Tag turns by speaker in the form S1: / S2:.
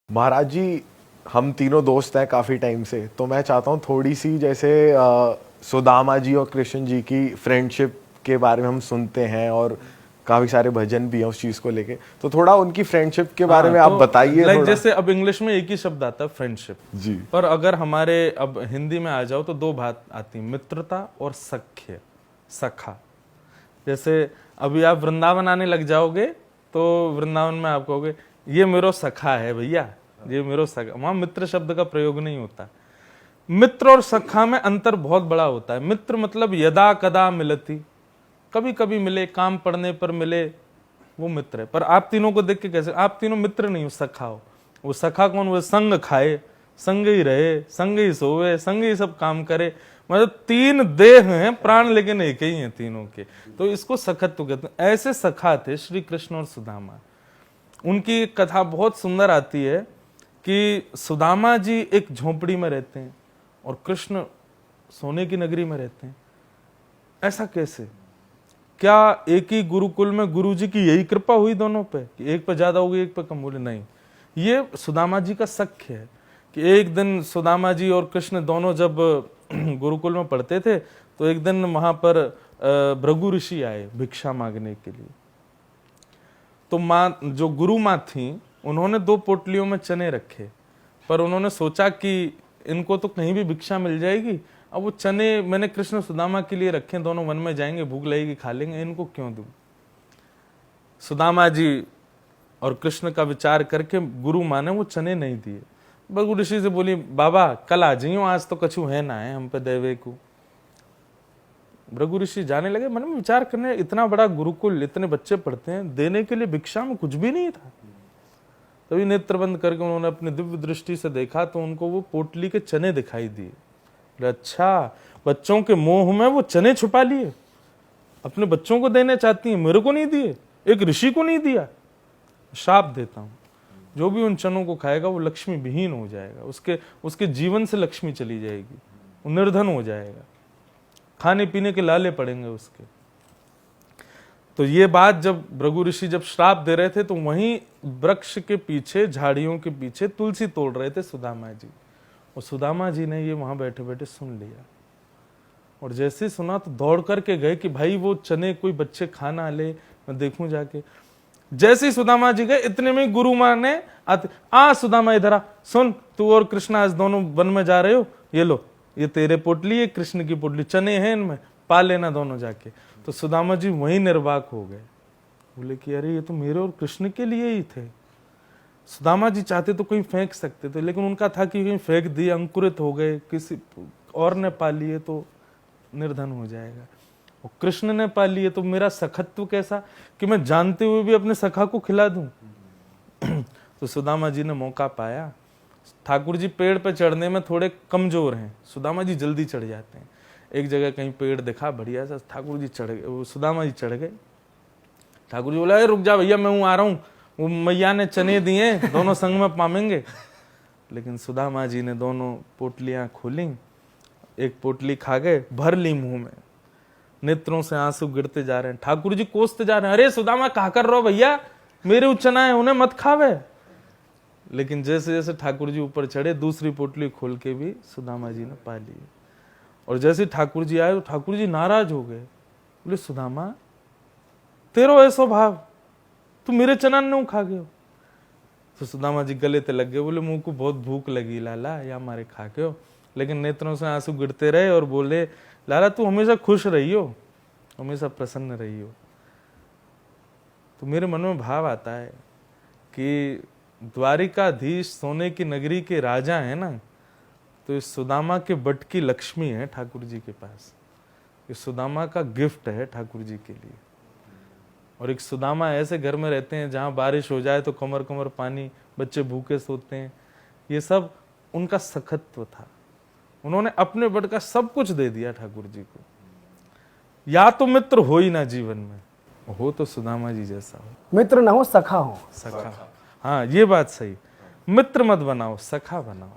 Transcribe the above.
S1: महाराज जी, हम तीनों दोस्त हैं काफ़ी टाइम से, तो मैं चाहता हूँ थोड़ी सी जैसे सुदामा जी और कृष्ण जी की फ्रेंडशिप के बारे में हम सुनते हैं और काफ़ी सारे भजन भी हैं उस चीज़ को लेके, तो थोड़ा उनकी फ्रेंडशिप के बारे में आप बताइए
S2: लाइक
S1: थोड़ा।
S2: जैसे अब इंग्लिश में एक ही शब्द आता है फ्रेंडशिप
S1: जी।
S2: पर अगर हमारे अब हिंदी में आ जाओ तो दो बात आती है, मित्रता और सख्य, सखा। जैसे अभी आप वृंदावन आने लग जाओगे तो वृंदावन में आप कहोगे ये मेरो सखा है भैया, ये मेरो सखा। वहां मित्र शब्द का प्रयोग नहीं होता। मित्र और सखा में अंतर बहुत बड़ा होता है। मित्र मतलब यदा कदा मिलती, कभी कभी मिले, काम पड़ने पर मिले, वो मित्र है। पर आप तीनों को देख के कैसे, आप तीनों मित्र नहीं हो, सखा हो। वो सखा कौन? वो संग खाए, संग ही रहे, संग ही सोवे, संग ही सब काम करे। मतलब तीन देह हैं, प्राण लेकिन एक ही हैं तीनों के, तो इसको सखत्व कहते हैं। ऐसे सखा थे श्री कृष्ण और सुदामा। उनकी कथा बहुत सुंदर आती है कि सुदामा जी एक झोपड़ी में रहते हैं और कृष्ण सोने की नगरी में रहते हैं। ऐसा कैसे? क्या एक ही गुरुकुल में गुरु जी की यही कृपा हुई दोनों पे कि एक पे ज्यादा हो गई एक पे कम? बोले नहीं, ये सुदामा जी का सख्य है कि एक दिन सुदामा जी और कृष्ण दोनों जब गुरुकुल में पढ़ते थे तो एक दिन वहां पर भृगु ऋषि आए भिक्षा मांगने के लिए। तो माँ, जो गुरु माँ थी, उन्होंने 2 पोटलियों में चने रखे, पर उन्होंने सोचा कि इनको तो कहीं भी भिक्षा मिल जाएगी, अब वो चने मैंने कृष्ण सुदामा के लिए रखे, दोनों वन में जाएंगे, भूख लगेगी, खा लेंगे, इनको क्यों दूं? सुदामा जी और कृष्ण का विचार करके गुरु माँ ने वो चने नहीं दिए। भृगु ऋषि से बोली, बाबा कल आ जाइयो, आज तो कछु है ना है हम पे देवे को। भृगु ऋषि जाने लगे, मन में विचार करने, इतना बड़ा गुरुकुल, इतने बच्चे पढ़ते हैं, देने के लिए भिक्षा में कुछ भी नहीं था। तभी नेत्र बंद करके उन्होंने अपनी दिव्य दृष्टि से देखा तो उनको वो पोटली के चने दिखाई दिए। अच्छा, बच्चों के मोह में वो चने छुपा लिए, अपने बच्चों को देने चाहती हैं, मेरे को नहीं दिए, एक ऋषि को नहीं दिया। श्राप देता हूं, जो भी उन चनों को खाएगा वो लक्ष्मी विहीन हो जाएगा, उसके जीवन से लक्ष्मी चली जाएगी, वो निर्धन हो जाएगा, खाने पीने के लाले पड़ेंगे उसके। तो ये बात जब भृगु ऋषि जब श्राप दे रहे थे तो वहीं वृक्ष के पीछे, झाड़ियों के पीछे तुलसी तोड़ रहे थे सुदामा जी। और सुदामा जी ने ये वहां बैठे बैठे सुन लिया, और जैसे ही सुना तो दौड़ करके गए कि भाई वो चने कोई बच्चे खा ना ले, मैं देखूं जाके। जैसे ही सुदामा जी गए, इतने में गुरु माँ ने सुदामा इधर आ, सुन तू और कृष्ण आज दोनों वन में जा रहे हो, ये लो, ये तेरे पोटली है, कृष्ण की पोटली, चने हैं इनमें, पा लेना दोनों जाके। तो सुदामा जी वहीं निर्वाक हो गए, बोले कि अरे ये तो मेरे और कृष्ण के लिए ही थे। सुदामा जी चाहते तो कहीं फेंक सकते थे, लेकिन उनका था कि कहीं फेंक दिए, अंकुरित हो गए, किसी और ने पा लिए तो निर्धन हो जाएगा, और कृष्ण ने पा लिए तो मेरा सखत्व कैसा कि मैं जानते हुए भी अपने सखा को खिला दूं। तो सुदामा जी ने मौका पाया। ठाकुर जी पेड़ पे चढ़ने में थोड़े कमजोर हैं, सुदामा जी जल्दी चढ़ जाते हैं। एक जगह कहीं पेड़ दिखा बढ़िया सा, ठाकुर जी चढ़ गए, सुदामा जी चढ़ गए। ठाकुर जी बोला, रुक जा भैया, मैं हूं, आ रहा हूं, वो मैया ने चने दिए, दोनों संग में पामेंगे। लेकिन सुदामा जी ने दोनों पोटलियां खोली, एक पोटली खा गए, भर ली मुंह में, नेत्रों से आंसू गिरते जा रहे हैं। ठाकुर जी कोसते जा रहे हैं, अरे सुदामा कहा कर रहो भैया, मेरे चना है, उन्हें मत खावे। लेकिन जैसे जैसे ठाकुर जी ऊपर चढ़े, दूसरी पोटली खोल के भी सुदामा जी ने पा ली। और जैसे ठाकुर जी आए तो ठाकुर जी नाराज हो गए, बोले सुदामा तेरो ऐसो भाव, तू मेरे चना नहीं खा गए हो? तो सुदामा जी गले ते लग गए, बोले मुंह को बहुत भूख लगी लाला, या मारे खा के हो। लेकिन नेत्रों से आंसू गिरते रहे और बोले, लाला तू हमेशा खुश रही हो, हमेशा प्रसन्न रही हो। तो मेरे मन में भाव आता है कि द्वारिकाधीश सोने की नगरी के राजा है ना, तो इस सुदामा के बट की लक्ष्मी है ठाकुर जी के पास, इस सुदामा का गिफ्ट है ठाकुर जी के लिए। और एक सुदामा ऐसे घर में रहते हैं जहां बारिश हो जाए तो कमर कमर पानी, बच्चे भूखे सोते हैं, ये सब उनका सखत्व था। उन्होंने अपने बट का सब कुछ दे दिया ठाकुर जी को। या तो मित्र हो ही ना जीवन में, हो तो सुदामा जी जैसा हो।
S3: मित्र ना हो, सखा हो।
S2: सखा, हाँ ये बात सही, मित्र मत बनाओ, सखा बनाओ।